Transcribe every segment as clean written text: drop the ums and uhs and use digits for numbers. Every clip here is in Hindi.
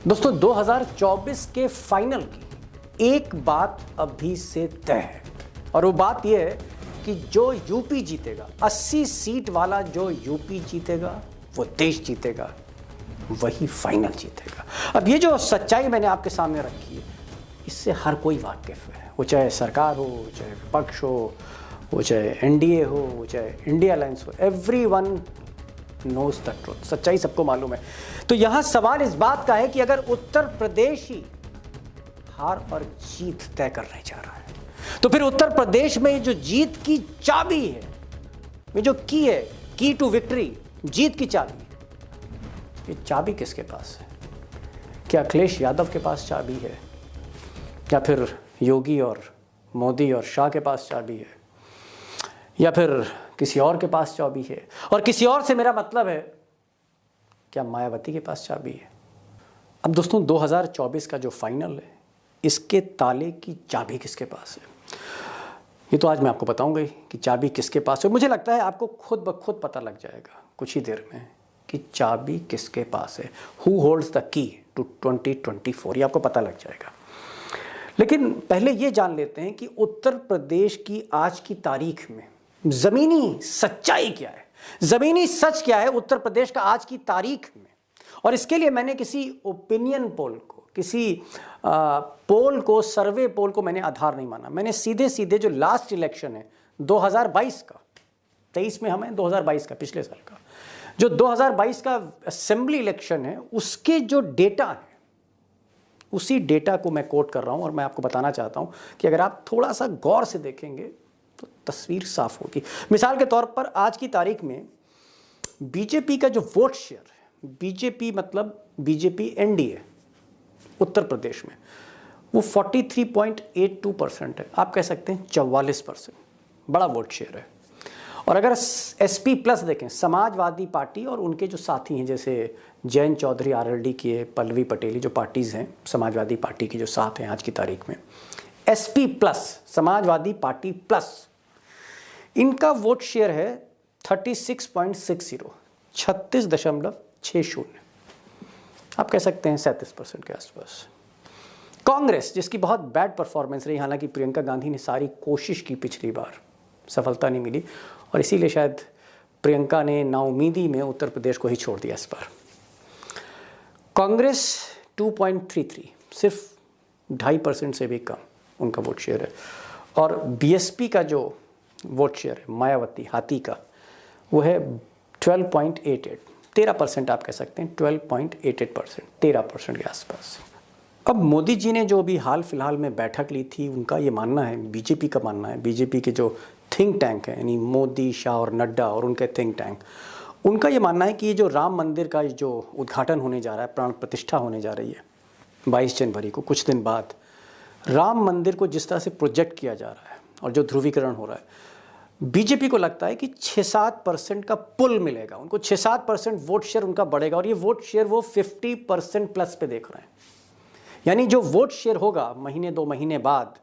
दोस्तों 2024 के फाइनल की एक बात अभी से तय है और वो बात यह है कि जो यूपी जीतेगा, 80 सीट वाला जो यूपी जीतेगा वो देश जीतेगा, वही फाइनल जीतेगा। अब ये जो सच्चाई मैंने आपके सामने रखी है, इससे हर कोई वाकिफ है, वो चाहे सरकार हो, चाहे विपक्ष हो, वो चाहे एनडीए हो, वो चाहे इंडिया अलायंस हो, एवरीवन नोज द ट्रुथ। सच्चाई सबको मालूम है। तो यहां सवाल इस बात का है कि अगर उत्तर प्रदेश ही हार और जीत तय करने जा रहा है, तो फिर उत्तर प्रदेश में जो जीत की चाबी है, ये जो की है, की टू विक्ट्री, जीत की चाबी, ये चाबी किसके पास है? क्या अखिलेश यादव के पास चाबी है, या फिर योगी और मोदी और शाह के पास चाबी है, या फिर किसी और के पास चाबी है? और किसी और से मेरा मतलब है, क्या मायावती के पास चाबी है? अब दोस्तों 2024 का जो फाइनल है, इसके ताले की चाबी किसके पास है, ये तो आज मैं आपको बताऊंगा ही कि चाबी किसके पास है। मुझे लगता है आपको खुद ब खुद पता लग जाएगा कुछ ही देर में कि चाबी किसके पास है। Who holds the key to 2024, ये आपको पता लग जाएगा। लेकिन पहले ये जान लेते हैं कि उत्तर प्रदेश की आज की तारीख में जमीनी सच्चाई क्या है, जमीनी सच क्या है उत्तर प्रदेश का आज की तारीख में। और इसके लिए मैंने किसी ओपिनियन पोल को, किसी पोल को, सर्वे पोल को मैंने आधार नहीं माना। मैंने सीधे सीधे जो लास्ट इलेक्शन है 2022 का, 23 में हमें 2022 का, पिछले साल का जो 2022 का असेंबली इलेक्शन है, उसके जो डेटा है, उसी डेटा को मैं कोट कर रहा हूं। और मैं आपको बताना चाहता हूं कि अगर आप थोड़ा सा गौर से देखेंगे तो तस्वीर साफ होगी। मिसाल के तौर पर आज की तारीख में बीजेपी का जो वोट शेयर है, बीजेपी मतलब बीजेपी एनडीए उत्तर प्रदेश में, वो 43.82% है। आप कह सकते हैं 44%, बड़ा वोट शेयर है। और अगर एसपी प्लस देखें, समाजवादी पार्टी और उनके जो साथी हैं, जैसे जयंत चौधरी आरएलडी की, पल्लवी पटेली, जो पार्टीज हैं समाजवादी पार्टी की जो साथ हैं आज की तारीख में, SP plus, Samajwadi party plus, इनका वोट शेयर है 36.60, 36.60। आप कह सकते हैं 37% के आसपास। कांग्रेस, जिसकी बहुत बैड परफॉर्मेंस रही, हालांकि प्रियंका गांधी ने सारी कोशिश की, पिछली बार सफलता नहीं मिली और इसीलिए शायद प्रियंका ने नाउमीदी में उत्तर प्रदेश को ही छोड़ दिया इस बार। कांग्रेस 2.33, सिर्फ 2.5% से भी कम उनका वोट शेयर है। और बीएसपी का जो वोट शेयर है, मायावती हाथी का, वो है 12.88, 13% आप कह सकते हैं, 12.88%, 13% के आसपास। अब मोदी जी ने जो अभी हाल फिलहाल में बैठक ली थी, उनका ये मानना है, बीजेपी का मानना है, बीजेपी के जो थिंक टैंक है, यानी मोदी, शाह और नड्डा और उनके थिंक टैंक, उनका ये मानना है कि ये जो राम मंदिर का जो उद्घाटन होने जा रहा है, प्राण प्रतिष्ठा होने जा रही है 22 जनवरी को, कुछ दिन बाद, राम मंदिर को जिस तरह से प्रोजेक्ट किया जा रहा है और जो ध्रुवीकरण हो रहा है, बीजेपी को लगता है कि 6-7% का पुल मिलेगा उनको, 6-7% वोट शेयर उनका बढ़ेगा। और ये वोट शेयर वो 50% प्लस पे देख रहे हैं। यानी जो वोट शेयर होगा महीने 2 महीने बाद,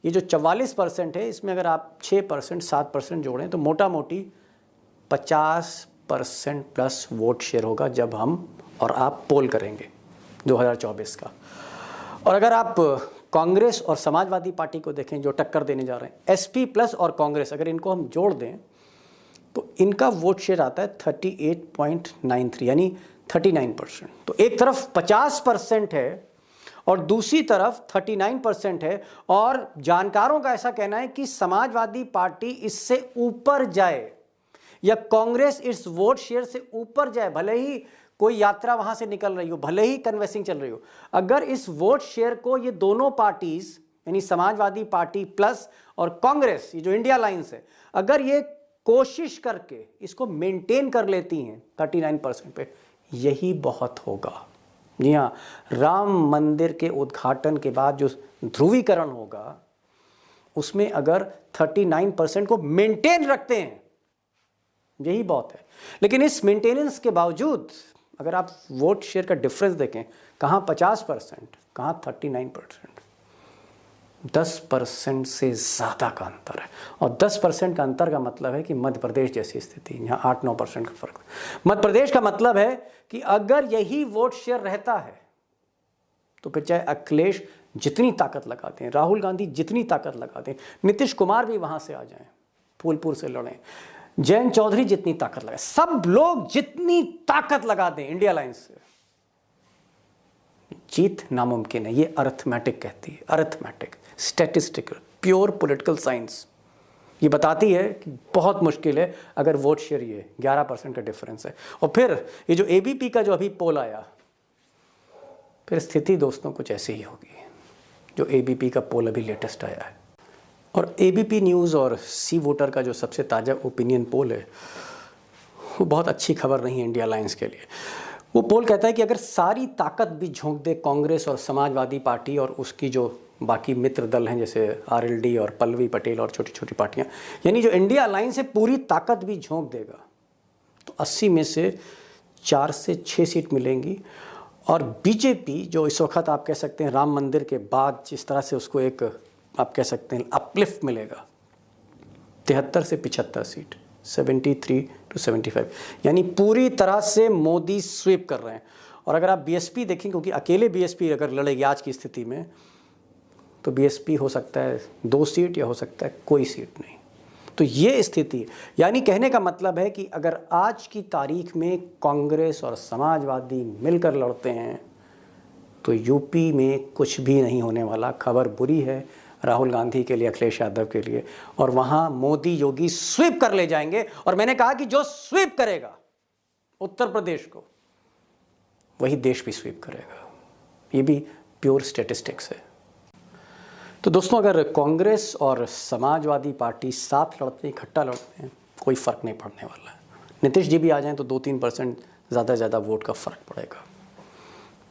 ये जो 44% है, इसमें अगर आप 6%, 7% जोड़ें तो मोटा मोटी 50% प्लस वोट शेयर होगा जब हम और आप पोल करेंगे 2024 का। और अगर आप कांग्रेस और समाजवादी पार्टी को देखें, जो टक्कर देने जा रहे हैं, एसपी प्लस और कांग्रेस, अगर इनको हम जोड़ दें तो इनका वोट शेयर आता है 38.93, यानी 39%। तो एक तरफ 50% है और दूसरी तरफ 39% है। और जानकारों का ऐसा कहना है कि समाजवादी पार्टी इससे ऊपर जाए या कांग्रेस इस वोट शेयर से ऊपर जाए, भले ही कोई यात्रा वहां से निकल रही हो, भले ही कन्वेंसिंग चल रही हो, अगर इस वोट शेयर को ये दोनों पार्टीज, यानी समाजवादी पार्टी प्लस और कांग्रेस, ये जो इंडिया अलायंस है, अगर ये कोशिश करके इसको मेंटेन कर लेती हैं 39% पे, यही बहुत होगा। जी हाँ, राम मंदिर के उद्घाटन के बाद जो ध्रुवीकरण होगा, उसमें अगर 39% को मेंटेन रखते हैं, यही बहुत है। लेकिन इस मेंटेनेंस के बावजूद अगर आप वोट शेयर का डिफरेंस देखें, कहाँ 50%, कहाँ 39%, 10% से ज़्यादा का अंतर है। और 10% का अंतर का मतलब है कि मध्य प्रदेश जैसी स्थिति, यहाँ 8-9% का फर्क। मध्य प्रदेश का मतलब है कि अगर यही वोट शेयर रहता है तो फिर चाहे अखिलेश जितनी ताकत लगाते हैं, राहुल गांधी जितनी ताकत लगाते हैं, नीतीश कुमार भी वहां से आ जाएं, फूलपुर से लड़ें, जयंत चौधरी जितनी ताकत लगाए, सब लोग जितनी ताकत लगा दें इंडिया अलायंस से, जीत नामुमकिन है। ये अरिथमेटिक कहती है, arithmetic, statistical, pure political science ये बताती है कि बहुत मुश्किल है अगर वोट शेयर ये 11% का डिफरेंस है। और फिर ये जो एबीपी का जो अभी पोल आया, फिर स्थिति दोस्तों कुछ ऐसी ही होगी जो एबीपी का पोल अभी लेटेस्ट आया है। और एबीपी न्यूज़ और सी वोटर का जो सबसे ताज़ा ओपिनियन पोल है वो बहुत अच्छी खबर नहीं है इंडिया अलायंस के लिए। वो पोल कहता है कि अगर सारी ताकत भी झोंक दे कांग्रेस और समाजवादी पार्टी और उसकी जो बाकी मित्र दल हैं जैसे आरएलडी और पल्लवी पटेल और छोटी छोटी पार्टियां, यानी जो इंडिया अलायंस है पूरी ताकत भी झोंक देगा, तो 80 में से 4 से 6 सीट मिलेंगी। और बीजेपी जो इस वक्त आप कह सकते हैं राम मंदिर के बाद जिस तरह से उसको एक आप कह सकते हैं अपलिफ्ट मिलेगा, 73 से 75 सीट, 73 to 75, यानी पूरी तरह से मोदी स्वीप कर रहे हैं। और अगर आप बीएसपी देखें, क्योंकि अकेले बीएसपी अगर लड़ेगी आज की स्थिति में, तो बीएसपी हो सकता है 2 सीट या हो सकता है कोई सीट नहीं। तो ये स्थिति है, यानी कहने का मतलब है कि अगर आज की तारीख में कांग्रेस और समाजवादी मिलकर लड़ते हैं तो यूपी में कुछ भी नहीं होने वाला। खबर बुरी है राहुल गांधी के लिए, अखिलेश यादव के लिए, और वहां मोदी योगी स्वीप कर ले जाएंगे। और मैंने कहा कि जो स्वीप करेगा उत्तर प्रदेश को, वही देश भी स्वीप करेगा। ये भी प्योर स्टैटिस्टिक्स है। तो दोस्तों अगर कांग्रेस और समाजवादी पार्टी साथ लड़ते हैं, इकट्ठा लड़ते हैं, कोई फ़र्क नहीं पड़ने वाला है। नीतीश जी भी आ जाएं तो 2-3% ज़्यादा से ज़्यादा वोट का फ़र्क पड़ेगा,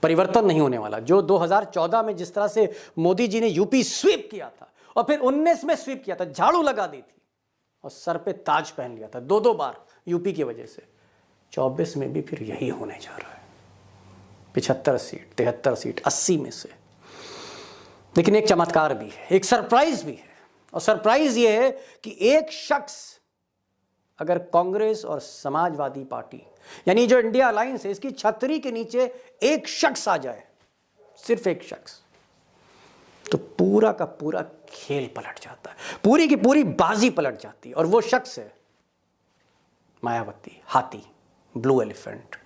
परिवर्तन नहीं होने वाला। जो 2014 में जिस तरह से मोदी जी ने यूपी स्वीप किया था और फिर 19 में स्वीप किया था, झाड़ू लगा दी थी और सर पे ताज पहन लिया था 2-2 बार यूपी की वजह से, 24 में भी फिर यही होने जा रहा है। 75 सीट, 73 सीट, 80 में से। लेकिन एक चमत्कार भी है, एक सरप्राइज भी है, और सरप्राइज ये है कि एक शख्स अगर कांग्रेस और समाजवादी पार्टी यानी जो इंडिया अलायंस है इसकी छतरी के नीचे एक शख्स आ जाए, सिर्फ एक शख्स, तो पूरा का पूरा खेल पलट जाता है, पूरी की पूरी बाजी पलट जाती है। और वो शख्स है मायावती, हाथी, ब्लू एलिफेंट।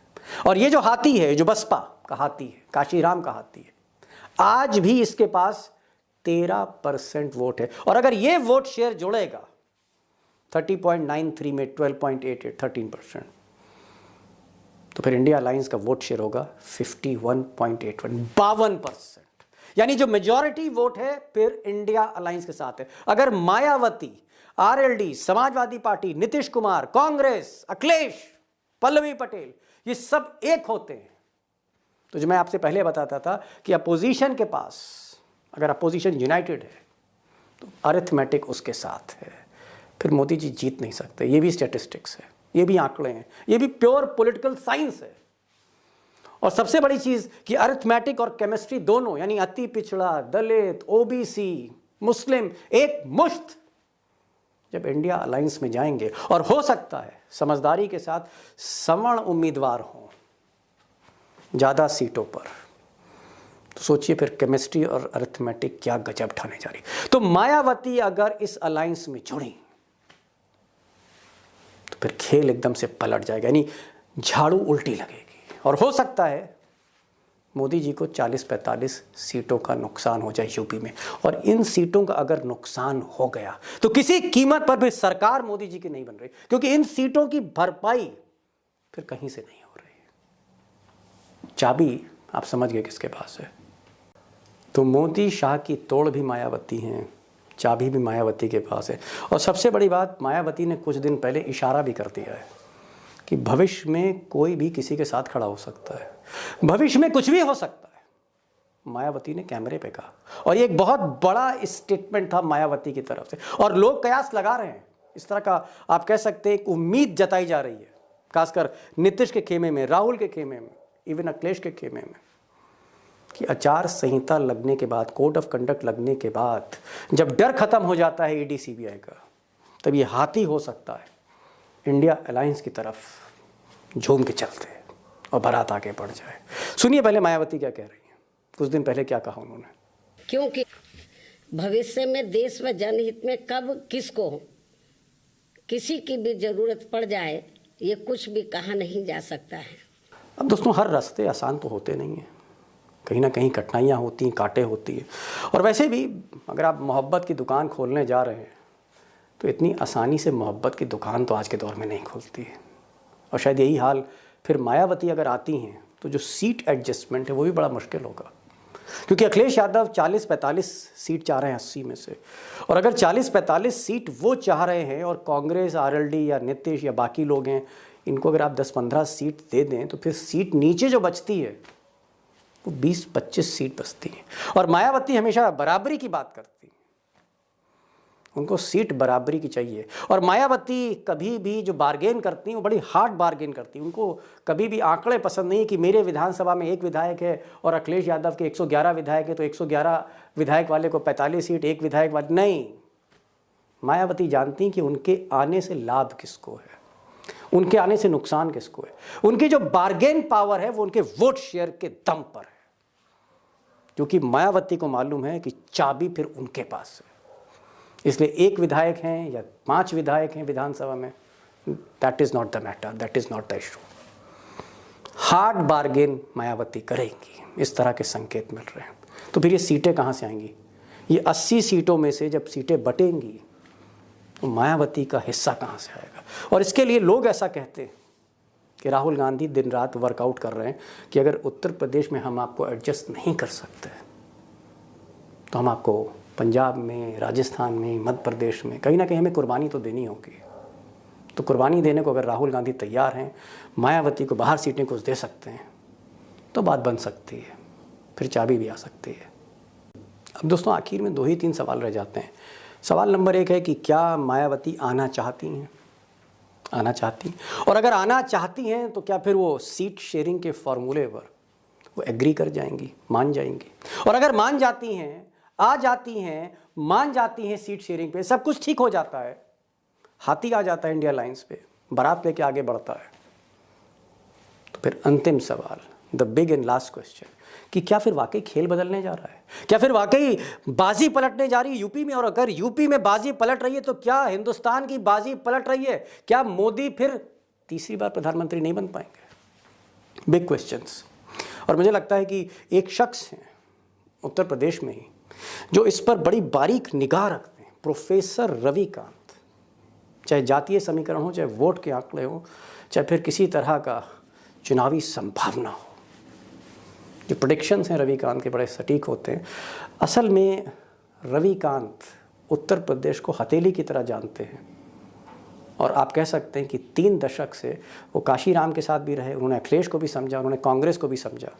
और ये जो हाथी है, जो बसपा का हाथी है, काशीराम का हाथी है, आज भी इसके पास 13% वोट है। और अगर ये वोट शेयर जुड़ेगा 30.93 में 12.88, 13%, तो फिर इंडिया अलायंस का वोट शेयर होगा 51.81, 52%। यानी जो मेजॉरिटी वोट है फिर इंडिया अलायंस के साथ है। अगर मायावती, आरएलडी, समाजवादी पार्टी, नीतीश कुमार, कांग्रेस, अखिलेश, पल्लवी पटेल, ये सब एक होते हैं, तो जो मैं आपसे पहले बताता था कि अपोजिशन के पास, अगर अपोजिशन यूनाइटेड है तो अरिथमेटिक उसके साथ है, फिर मोदी जी जीत नहीं सकते। ये भी स्टैटिस्टिक्स है, ये भी आंकड़े हैं, ये भी प्योर पॉलिटिकल साइंस है। और सबसे बड़ी चीज कि अरिथमेटिक और केमिस्ट्री दोनों, यानी अति पिछड़ा, दलित, ओबीसी, मुस्लिम, एक मुश्त जब इंडिया अलायंस में जाएंगे, और हो सकता है समझदारी के साथ सवर्ण उम्मीदवार हों ज़्यादा सीटों पर, तो सोचिए फिर केमिस्ट्री और अरिथमेटिक क्या गजब ढाने जा रही। तो मायावती अगर इस अलायंस में जुड़ी तो फिर खेल एकदम से पलट जाएगा, यानी झाड़ू उल्टी लगेगी। और हो सकता है मोदी जी को 40-45 सीटों का नुकसान हो जाए यूपी में। और इन सीटों का अगर नुकसान हो गया तो किसी कीमत पर भी सरकार मोदी जी की नहीं बन रही, क्योंकि इन सीटों की भरपाई फिर कहीं से नहीं हो रही। चाबी आप समझ गए किसके पास है। तो मोदी शाह की तोड़ भी मायावती हैं, चाबी भी मायावती के पास है। और सबसे बड़ी बात, मायावती ने कुछ दिन पहले इशारा भी कर दिया है कि भविष्य में कोई भी किसी के साथ खड़ा हो सकता है, भविष्य में कुछ भी हो सकता है, मायावती ने कैमरे पे कहा। और ये एक बहुत बड़ा स्टेटमेंट था मायावती की तरफ से, और लोग कयास लगा रहे हैं, इस तरह का आप कह सकते हैं एक उम्मीद जताई जा रही है, खासकर नीतीश के खेमे में, राहुल के खेमे में, इवन अखिलेश के खेमे में, कि आचार संहिता लगने के बाद, कोड ऑफ कंडक्ट लगने के बाद, जब डर खत्म हो जाता है ईडी सीबीआई का, तब ये हाथी हो सकता है इंडिया अलायंस की तरफ झूम के चलते और बारात आगे बढ़ जाए। सुनिए पहले मायावती क्या कह रही है। कुछ दिन पहले क्या कहा उन्होंने? क्योंकि भविष्य में देश व जनहित में कब किसको किसी की भी जरूरत पड़ जाए, ये कुछ भी कहा नहीं जा सकता है। अब दोस्तों, हर रास्ते आसान तो होते नहीं हैं, कहीं ना कहीं कठिनाइयाँ होती हैं, कांटे होती हैं। और वैसे भी अगर आप मोहब्बत की दुकान खोलने जा रहे हैं तो इतनी आसानी से मोहब्बत की दुकान तो आज के दौर में नहीं खुलती है। और शायद यही हाल फिर मायावती अगर आती हैं तो जो सीट एडजस्टमेंट है वो भी बड़ा मुश्किल होगा, क्योंकि अखिलेश यादव 40-45 सीट चाह रहे हैं 80 में से। और अगर 40-45 सीट वो चाह रहे हैं और कांग्रेस, आरएलडी या नीतीश या बाकी लोग हैं, इनको अगर आप 10-15 सीट दे दें तो फिर सीट नीचे जो बचती है वो 20-25 सीट बचती है। और मायावती हमेशा बराबरी की बात करती है, उनको सीट बराबरी की चाहिए। और मायावती कभी भी जो बार्गेन करती हैं वो बड़ी हार्ड बार्गेन करती हैं। उनको कभी भी आंकड़े पसंद नहीं कि मेरे विधानसभा में 1 विधायक है और अखिलेश यादव के 111 विधायक है तो 111 विधायक वाले को 45 सीट, 1 विधायक वाले नहीं। मायावती जानती कि उनके आने से लाभ किसको है, उनके आने से नुकसान किसको है। उनकी जो बार्गेन पावर है वो उनके वोट शेयर के दम पर है, क्योंकि मायावती को मालूम है कि चाबी फिर उनके पास है। इसलिए 1 विधायक हैं या 5 विधायक हैं विधानसभा में, that is not the matter, that is not the issue. Hard bargain Mayawati करेंगी, इस तरह के संकेत मिल रहे हैं। तो फिर ये सीटें कहाँ से आएंगी? ये 80 सीटों में से जब सीटें बटेंगी तो मायावती का हिस्सा कहाँ से आएगा? और इसके लिए लोग ऐसा कहते हैं कि राहुल गांधी दिन रात वर्कआउट कर रहे हैं कि अगर उत्तर प्रदेश में हम आपको एडजस्ट नहीं कर सकते तो हम आपको पंजाब में, राजस्थान में, मध्य प्रदेश में कहीं ना कहीं हमें कुर्बानी तो देनी होगी। तो कुर्बानी देने को अगर राहुल गांधी तैयार हैं, मायावती को बाहर सीटें कुछ दे सकते हैं तो बात बन सकती है, फिर चाबी भी आ सकती है। अब दोस्तों, आखिर में 2 ही 3 सवाल रह जाते हैं। सवाल नंबर 1 है कि क्या मायावती आना चाहती हैं? आना चाहती हैं, और अगर आना चाहती हैं तो क्या फिर वो सीट शेयरिंग के फॉर्मूले पर वो एग्री कर जाएंगी, मान जाएंगी? और अगर मान जाती हैं, आ जाती हैं, मान जाती हैं सीट शेयरिंग पे, सब कुछ ठीक हो जाता है, हाथी आ जाता है इंडिया लाइंस पे, बारात लेके आगे बढ़ता है, तो फिर अंतिम सवाल, the big and last question, कि क्या फिर वाकई खेल बदलने जा रहा है? क्या फिर वाकई बाजी पलटने जा रही है यूपी में? और अगर यूपी में बाजी पलट रही है तो क्या हिंदुस्तान की बाजी पलट रही है? क्या मोदी फिर तीसरी बार प्रधानमंत्री नहीं बन पाएंगे? Big questions. और मुझे लगता है कि एक शख्स है उत्तर प्रदेश में ही जो इस पर बड़ी बारीक निगाह रखते हैं, प्रोफेसर रविकांत। चाहे जातीय समीकरण हो, चाहे वोट के आंकड़े हो, चाहे फिर किसी तरह का चुनावी संभावना हो, जो प्रेडिक्शंस हैं रविकांत के बड़े सटीक होते हैं। असल में रविकांत उत्तर प्रदेश को हथेली की तरह जानते हैं, और आप कह सकते हैं कि 3 दशक से वो काशीराम के साथ भी रहे, उन्होंने अखिलेश को भी समझा, उन्होंने कांग्रेस को भी समझा।